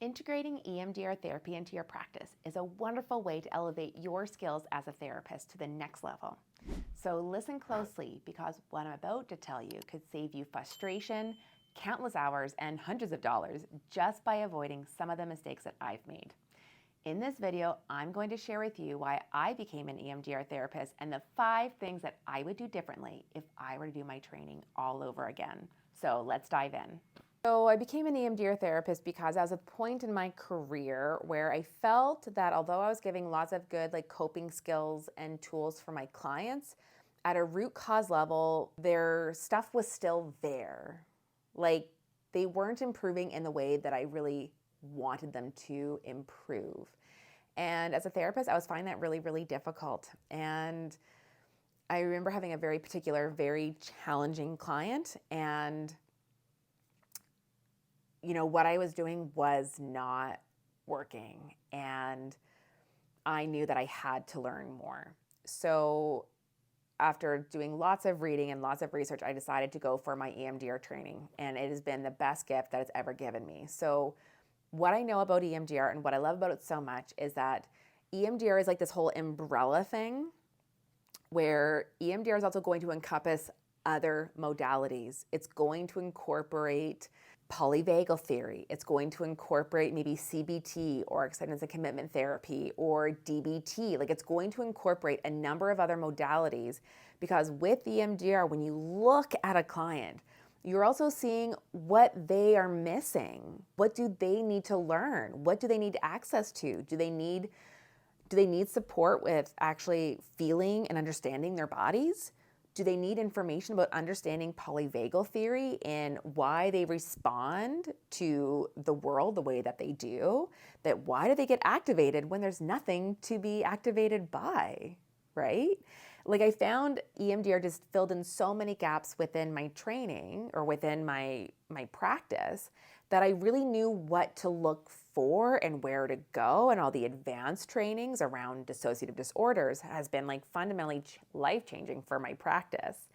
Integrating EMDR therapy into your practice is a wonderful way to elevate your skills as a therapist to the next level. So listen closely, because what I'm about to tell you could save you frustration, countless hours, and hundreds of dollars just by avoiding some of the mistakes that I've made. In this video, I'm going to share with you why I became an EMDR therapist and the 5 things that I would do differently if I were to do my training all over again. So let's dive in. So I became an EMDR therapist because I was at a point in my career where I felt that although I was giving lots of good coping skills and tools for my clients, at a root cause level, their stuff was still there. They weren't improving in the way that I really wanted them to improve. And as a therapist, I was finding that really, really difficult. And I remember having a very particular, very challenging client, and what I was doing was not working, and I knew that I had to learn more. So after doing lots of reading and lots of research, I decided to go for my EMDR training, and it has been the best gift that it's ever given me. So what I know about EMDR and what I love about it so much is that EMDR is like this whole umbrella thing where EMDR is also going to encompass other modalities. It's going to incorporate polyvagal theory. It's going to incorporate maybe CBT or acceptance and commitment therapy or DBT. It's going to incorporate a number of other modalities, because with EMDR, when you look at a client, you're also seeing what they are missing. What do they need to learn? What do they need access to? Do they need support with actually feeling and understanding their bodies? Do they need information about understanding polyvagal theory and why they respond to the world the way that they do? That why do they get activated when there's nothing to be activated by, right? I found EMDR just filled in so many gaps within my training or within my practice that I really knew what to look for and where to go. And all the advanced trainings around dissociative disorders has been fundamentally life-changing for my practice.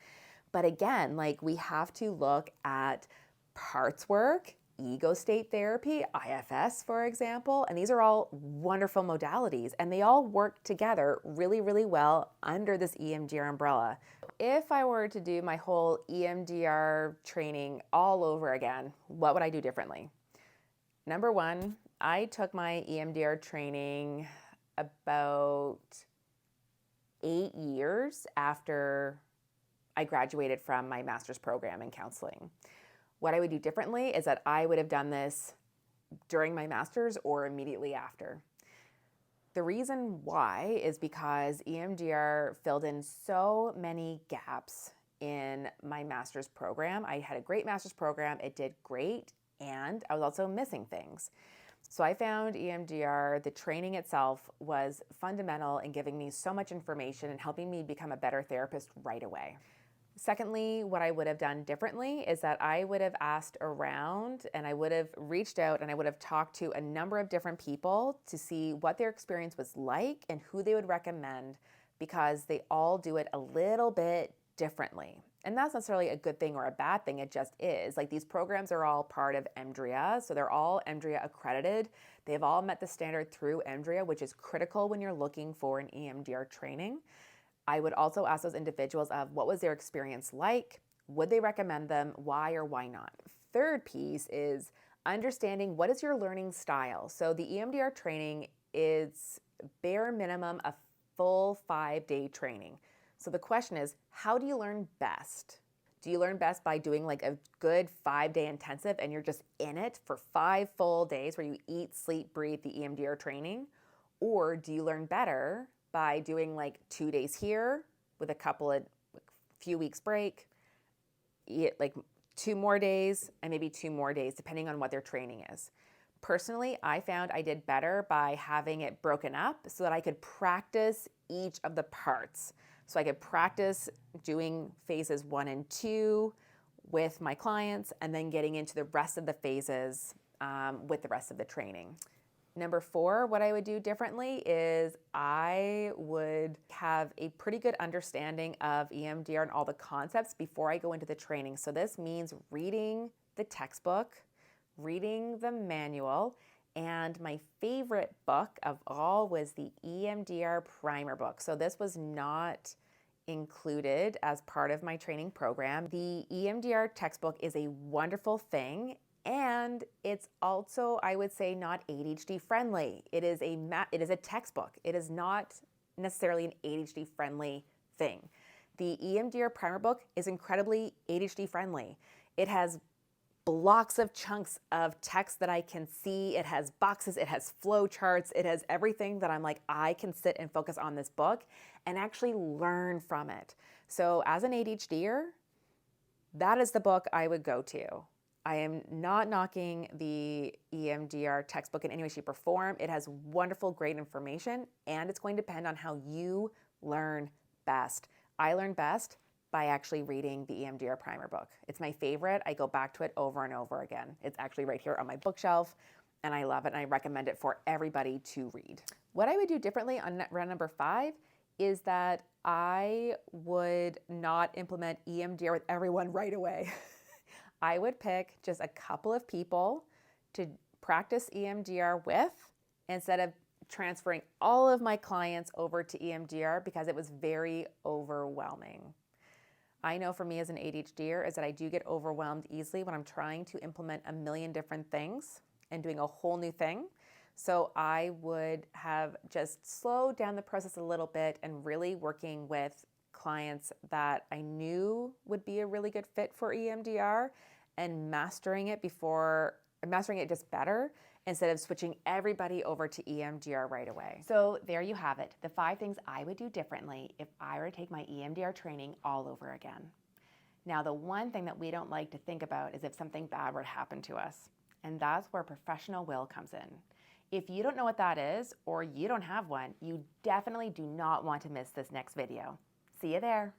But again, we have to look at parts work, ego state therapy, IFS, for example, and these are all wonderful modalities, and they all work together really, really well under this EMDR umbrella. If I were to do my whole EMDR training all over again, what would I do differently? Number one, I took my EMDR training about 8 years after I graduated from my master's program in counseling. What I would do differently is that I would have done this during my master's or immediately after. The reason why is because EMDR filled in so many gaps in my master's program. I had a great master's program, it did great, and I was also missing things. So I found EMDR, the training itself, was fundamental in giving me so much information and helping me become a better therapist right away. Secondly, what I would have done differently is that I would have asked around, and I would have reached out, and I would have talked to a number of different people to see what their experience was like and who they would recommend, because they all do it a little bit differently. And that's not necessarily a good thing or a bad thing, it just is. These programs are all part of EMDRIA, so they're all EMDRIA accredited. They've all met the standard through EMDRIA, which is critical when you're looking for an EMDR training. I would also ask those individuals of what was their experience like, would they recommend them, why or why not. Third piece is understanding what is your learning style. So the EMDR training is bare minimum a full 5-day training. So the question is, how do you learn best? Do you learn best by doing a good 5-day intensive and you're just in it for 5 full days where you eat, sleep, breathe the EMDR training? Or do you learn better by doing 2 days here with a few weeks break, 2 more days, and maybe 2 more days, depending on what their training is. Personally, I found I did better by having it broken up so that I could practice each of the parts. So I could practice doing phases 1 and 2 with my clients, and then getting into the rest of the phases with the rest of the training. Number 4, what I would do differently is I would have a pretty good understanding of EMDR and all the concepts before I go into the training. So this means reading the textbook, reading the manual, And my favorite book of all was the EMDR Primer book. So this was not included as part of my training program. The EMDR textbook is a wonderful thing, and it's also, I would say, not ADHD friendly. It is a textbook. It is not necessarily an ADHD friendly thing. The EMDR Primer book is incredibly ADHD friendly. It has blocks of chunks of text that I can see. It has boxes, it has flow charts, it has everything that I'm like, I can sit and focus on this book and actually learn from it. So as an ADHDer, that is the book I would go to. I am not knocking the EMDR textbook in any way, shape, or form. It has wonderful, great information, and it's going to depend on how you learn best. I learn best by actually reading the EMDR Primer book. It's my favorite. I go back to it over and over again. It's actually right here on my bookshelf, and I love it, and I recommend it for everybody to read. What I would do differently on round number 5 is that I would not implement EMDR with everyone right away. I would pick just a couple of people to practice EMDR with instead of transferring all of my clients over to EMDR because it was very overwhelming. I know for me as an ADHDer is that I do get overwhelmed easily when I'm trying to implement a million different things and doing a whole new thing. So I would have just slowed down the process a little bit and really working with clients that I knew would be a really good fit for EMDR and mastering it just better instead of switching everybody over to EMDR right away. So there you have it, the 5 things I would do differently if I were to take my EMDR training all over again. Now, the one thing that we don't like to think about is if something bad were to happen to us, and that's where professional will comes in. If you don't know what that is, or you don't have one, you definitely do not want to miss this next video. See you there.